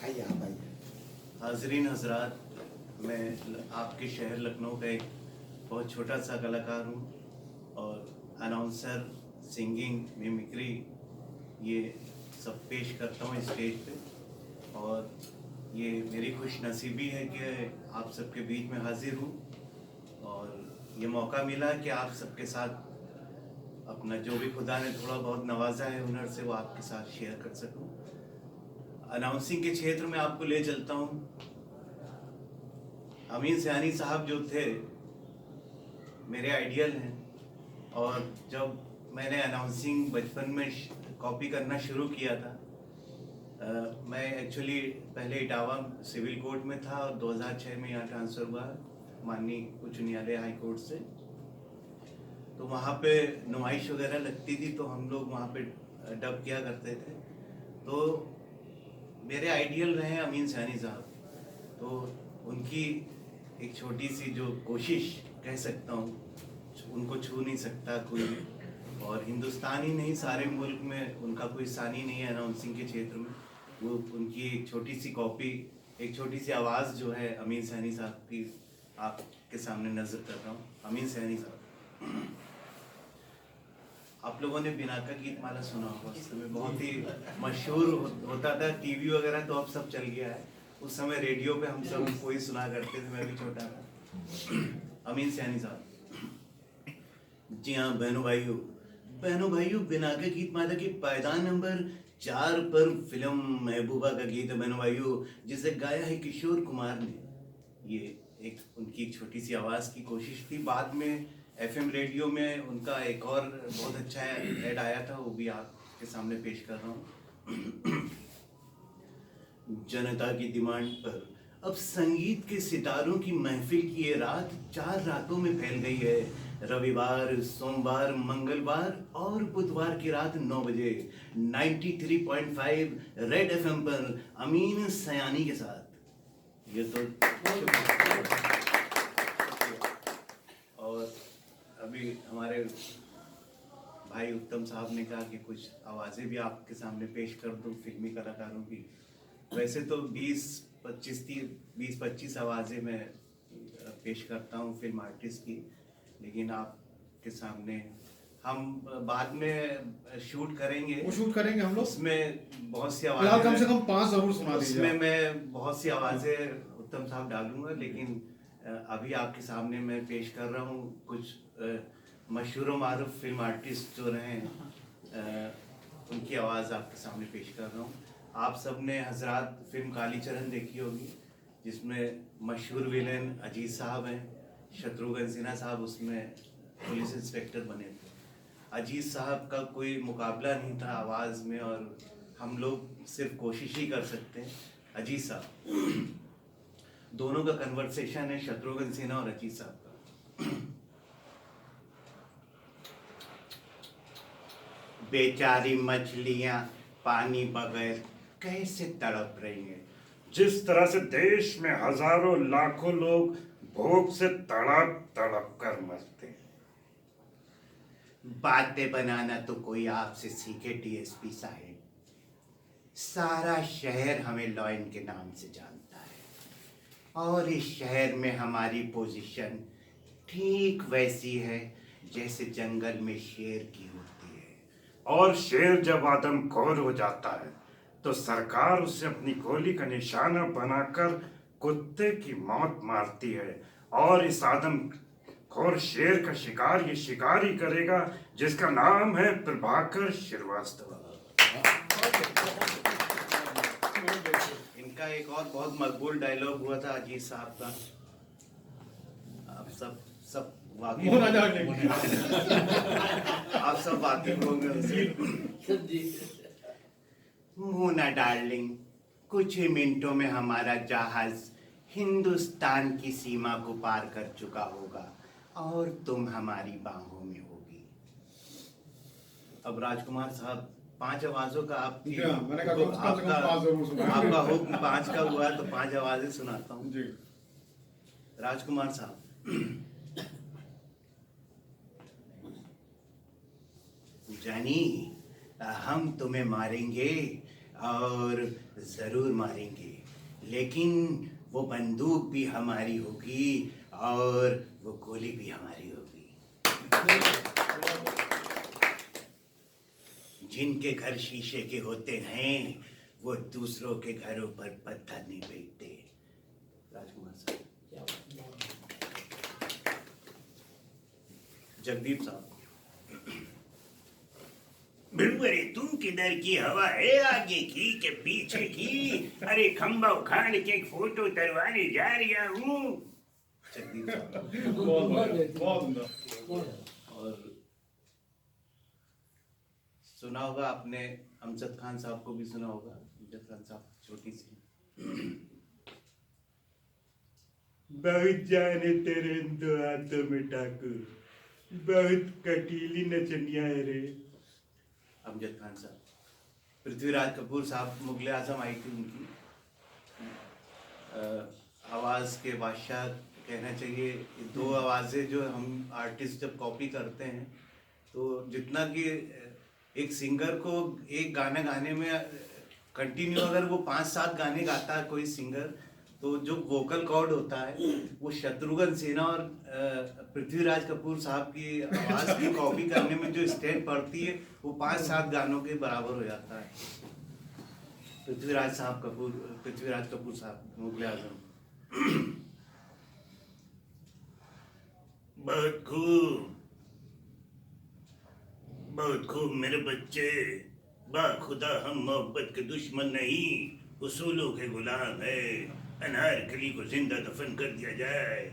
आइए आप आइए। हाजरीन हजरात, मैं आपके शहर लखनऊ का एक बहुत छोटा सा कलाकार हूँ और अनाउंसर, सिंगिंग, मिमिक्री ये सब पेश करता हूँ स्टेज पे। और ये मेरी खुश नसीबी है कि आप सबके बीच में हाजिर हूँ और ये मौका मिला कि आप सबके साथ अपना जो भी खुदा ने थोड़ा बहुत नवाजा है हुनर से वो आपके साथ शेयर कर सकूँ। अनाउंसिंग के क्षेत्र में आपको ले चलता हूँ। अमीन सयानी साहब जो थे मेरे आइडियल हैं और जब मैंने अनाउंसिंग बचपन में कॉपी करना शुरू किया था, मैं एक्चुअली पहले इटावा सिविल कोर्ट में था और 2006 में यहाँ ट्रांसफ़र हुआ माननीय उच्च न्यायालय हाई कोर्ट से। तो वहाँ पे नुमाइश वगैरह लगती थी तो हम लोग वहाँ पे डब किया करते थे। तो मेरे आइडियल रहे अमीन सयानी साहब। तो उनकी एक छोटी सी जो कोशिश कह सकता हूँ, उनको छू नहीं सकता कोई भी, और हिंदुस्तान ही नहीं सारे मुल्क में उनका कोई सानी नहीं है अनाउंसिंग के क्षेत्र में। वो उनकी एक छोटी सी कॉपी, एक छोटी सी आवाज़ जो है अमीन सयानी साहब की आपके सामने नजर कर रहा हूँ। अमीन सयानी साहब, आप लोगों ने बिना का गीत माला सुना होगा, उस समय बहुत ही मशहूर होता था। टीवी वगैरह तो अब सब चल गया है, उस समय रेडियो पे हम सब वही सुना करते थे, मैं भी छोटा था। अमीन सयानी साहब। जी हाँ बहनों भाइयों, बिना का गीत माला के पायदान नंबर 4 पर फिल्म महबूबा का गीत है बहनों भाइयों, जिसे गाया है किशोर कुमार ने। ये एक उनकी एक छोटी सी आवाज़ की कोशिश थी। बाद में एफएम रेडियो में उनका एक और बहुत अच्छा ऐड आया था, वो भी आपके सामने पेश कर रहा हूँ। जनता की डिमांड पर अब संगीत के सितारों की महफिल की ये रात 4 रातों में फैल गई है। रविवार, सोमवार, मंगलवार और बुधवार की रात 9 बजे 93.5 रेड एफएम पर अमीन सयानी के साथ। ये तो और अभी हमारे भाई उत्तम साहब ने कहा कि कुछ आवाज़ें भी आपके सामने पेश कर दूं फिल्मी कलाकारों की। वैसे तो 20-25 आवाज़ें मैं पेश करता हूं फिल्म आर्टिस्ट की, लेकिन आपके सामने हम बाद में शूट करेंगे। वो शूट करेंगे हम लोग, उसमें बहुत सी फिलहाल कम से आवाज़ें, कम 5 जरूर सुना दीजिए। उसमें मैं बहुत सी आवाज़ें उत्तम साहब डालूंगा, लेकिन अभी आपके सामने मैं पेश कर रहा हूँ कुछ मशहूर मारूफ फिल्म आर्टिस्ट जो रहे हैं, उनकी आवाज़ आपके सामने पेश कर रहा हूँ। आप सब ने हजरात फिल्म कालीचरण देखी होगी, जिसमें मशहूर विलेन अजीत साहब हैं। शत्रुघ्न सिन्हा साहब उसमें पुलिस इंस्पेक्टर बने थे। अजीत साहब का कोई मुकाबला नहीं था आवाज़ में, और हम लोग सिर्फ कोशिश ही कर सकते हैं। अजीत साहब, दोनों का कन्वर्सेशन है, शत्रुघ्न सिन्हा और अजीत साहब का। बेचारी मछलियां पानी बगैर कैसे तड़प रही हैं, जिस तरह से देश में हजारों लाखों लोग भूख से तड़प तड़प कर मरते हैं। बातें बनाना तो कोई आपसे सीखे डीएसपी साहब। सारा शहर हमें लॉयन के नाम से जानता है और इस शहर में हमारी पोजीशन ठीक वैसी है जैसे जंगल में शेर की होती है। और शेर जब आदमखोर हो जाता है तो सरकार उसे अपनी गोली का निशाना बनाकर कुत्ते की मौत मारती है, और इस आदमखोर शेर का शिकार ये शिकारी करेगा जिसका नाम है प्रभाकर श्रीवास्तव। इनका एक और बहुत मकबूल डायलॉग हुआ था अजीत साहब का, आप सब वाकिफ आप सब वाकिफ होंगे उससे। मोना डार्लिंग, कुछ ही मिनटों में हमारा जहाज हिंदुस्तान की सीमा को पार कर चुका होगा और तुम हमारी बाहों में होगी। अब राजकुमार साहब, 5 आवाजों का आपकी मैंने कहा कम से कम 5 जरूर सुना। आपका हुक्म 5 का हुआ तो 5 आवाजें सुनाता हूँ जी। राजकुमार साहब, जानी हम तुम्हें मारेंगे, और ज़रूर मारेंगे, लेकिन वो बंदूक भी हमारी होगी और वो गोली भी हमारी होगी। जिनके घर शीशे के होते हैं वो दूसरों के घरों पर पत्थर नहीं फेंकते। राजकुमार साहब। जगदीप साहब। अरे तुम किधर की हवा है, आगे की के पीछे की? अरे खंबा उखाड़ के एक फोटो तरवाने जा रहा हूँ। जगदीप साहब। बहुत बढ़िया, बहुत सुंदर। और सुना होगा आपने, अमजद खान साहब को भी सुना होगा। अमजद खान साहब छोटी सी। बहुत जाने तेरे दो हाथों में डाकू, बहुत कटीली नचनिया है रे। अमजद खान साहब। पृथ्वीराज कपूर साहब, मुगले आजम आई थी उनकी। आवाज़ के बादशाह कहना चाहिए। ये दो आवाज़ें जो हम आर्टिस्ट जब कॉपी करते हैं तो जितना कि एक सिंगर को एक गाना गाने में कंटिन्यू अगर वो 5-7 गाने गाता है कोई सिंगर, तो जो वोकल कॉर्ड होता है वो शत्रुघ्न सिन्हा और पृथ्वीराज कपूर साहब की आवाज़ की कॉपी करने में जो स्ट्रेंथ पड़ती है वो 5-7 गानों के बराबर हो जाता है। पृथ्वीराज कपूर साहब, मुगले आजम। बहुत खूब, बहुत खूब मेरे बच्चे। बाखुदा हम मोहब्बत के दुश्मन नहीं, उसूलों के गुलाम है। अनारकली को जिंदा दफन कर दिया जाए।